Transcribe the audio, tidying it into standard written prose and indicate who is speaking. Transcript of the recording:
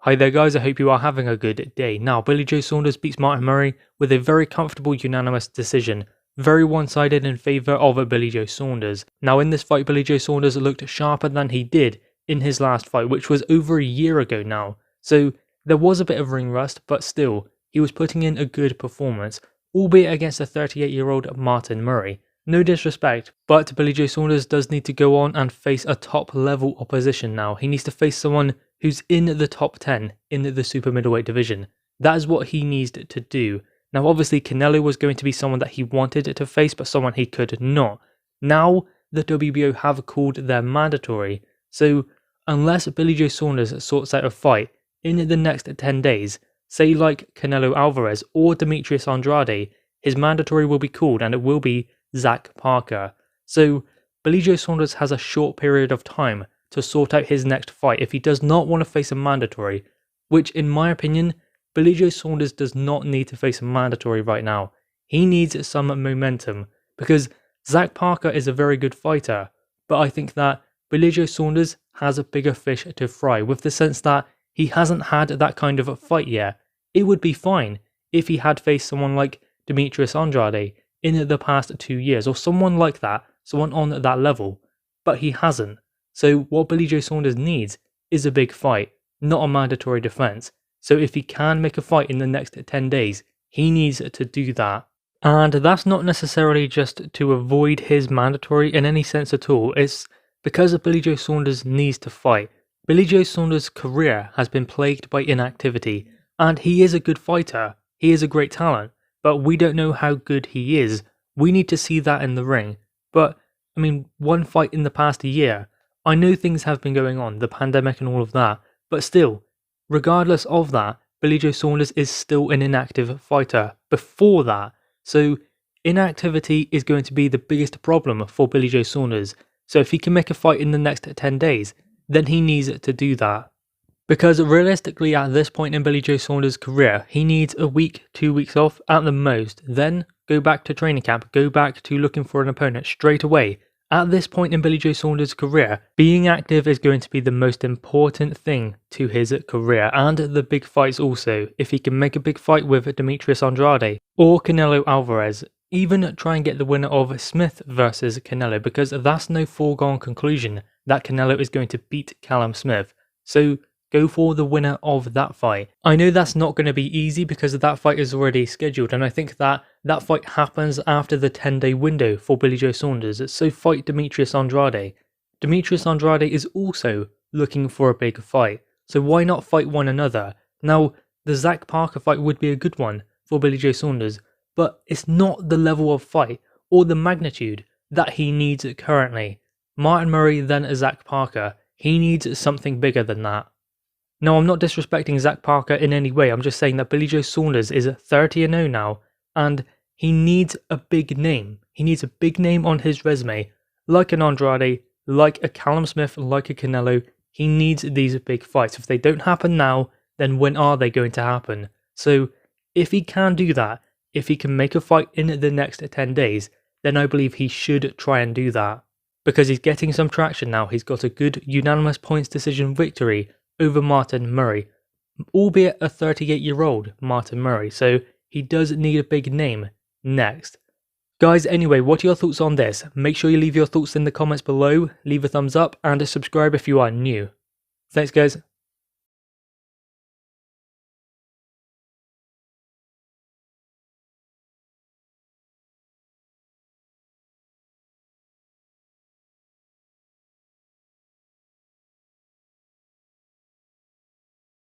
Speaker 1: Hi there guys, I hope you are having a good day. Now, Billy Joe Saunders beats Martin Murray with a very comfortable unanimous decision. Very one-sided in favour of Billy Joe Saunders. Now in this fight, Billy Joe Saunders looked sharper than he did in his last fight, which was over a year ago now. So there was a bit of ring rust, but still, he was putting in a good performance, albeit against a 38-year-old Martin Murray. No disrespect, but Billy Joe Saunders does need to go on and face a top level opposition now. He needs to face someone who's in the top 10 in the super middleweight division. That is what he needs to do. Now obviously Canelo was going to be someone that he wanted to face, but someone he could not. Now the WBO have called their mandatory, so unless Billy Joe Saunders sorts out a fight in the next 10 days, say like Canelo Alvarez or Demetrius Andrade, his mandatory will be called and it will be Zach Parker. So Billy Joe Saunders has a short period of time to sort out his next fight if he does not want to face a mandatory, which in my opinion, Billy Joe Saunders does not need to face a mandatory right now. He needs some momentum, because Zach Parker is a very good fighter, but I think that Billy Joe Saunders has a bigger fish to fry, with the sense that he hasn't had that kind of a fight yet. It would be fine if he had faced someone like Demetrius Andrade in the past 2 years, or someone like that, someone on that level, but he hasn't. So what Billy Joe Saunders needs is a big fight, not a mandatory defense. So if he can make a fight in the next 10 days, he needs to do that. And that's not necessarily just to avoid his mandatory in any sense at all. It's because Billy Joe Saunders needs to fight. Billy Joe Saunders' career has been plagued by inactivity, and he is a good fighter. He is a great talent, but we don't know how good he is. We need to see that in the ring. But, I mean, one fight in the past year. I know things have been going on, the pandemic and all of that, but still, regardless of that, Billy Joe Saunders is still an inactive fighter before that. So inactivity is going to be the biggest problem for Billy Joe Saunders. So if he can make a fight in the next 10 days, then he needs to do that. Because realistically at this point in Billy Joe Saunders' career, he needs a week, 2 weeks off at the most, then go back to training camp, go back to looking for an opponent straight away. At this point in Billy Joe Saunders' career, being active is going to be the most important thing to his career, and the big fights also. If he can make a big fight with Demetrius Andrade or Canelo Alvarez, even try and get the winner of Smith versus Canelo, because that's no foregone conclusion that Canelo is going to beat Callum Smith. So go for the winner of that fight. I know that's not going to be easy because that fight is already scheduled, and I think that that fight happens after the 10-day window for Billy Joe Saunders, so fight Demetrius Andrade. Demetrius Andrade is also looking for a big fight, so why not fight one another? Now, the Zach Parker fight would be a good one for Billy Joe Saunders, but it's not the level of fight or the magnitude that he needs currently. Martin Murray, then Zach Parker, he needs something bigger than that. Now, I'm not disrespecting Zach Parker in any way, I'm just saying that Billy Joe Saunders is 30-0 now, and he needs a big name. He needs a big name on his resume, like an Andrade, like a Callum Smith, like a Canelo. He needs these big fights. If they don't happen now, then when are they going to happen? So, if he can do that, if he can make a fight in the next 10 days, then I believe he should try and do that. Because he's getting some traction now, he's got a good unanimous points decision victory over Martin Murray, albeit a 38-year-old Martin Murray, so he does need a big name next. Guys, anyway, what are your thoughts on this? Make sure you leave your thoughts in the comments below, leave a thumbs up, and subscribe if you are new. Thanks guys.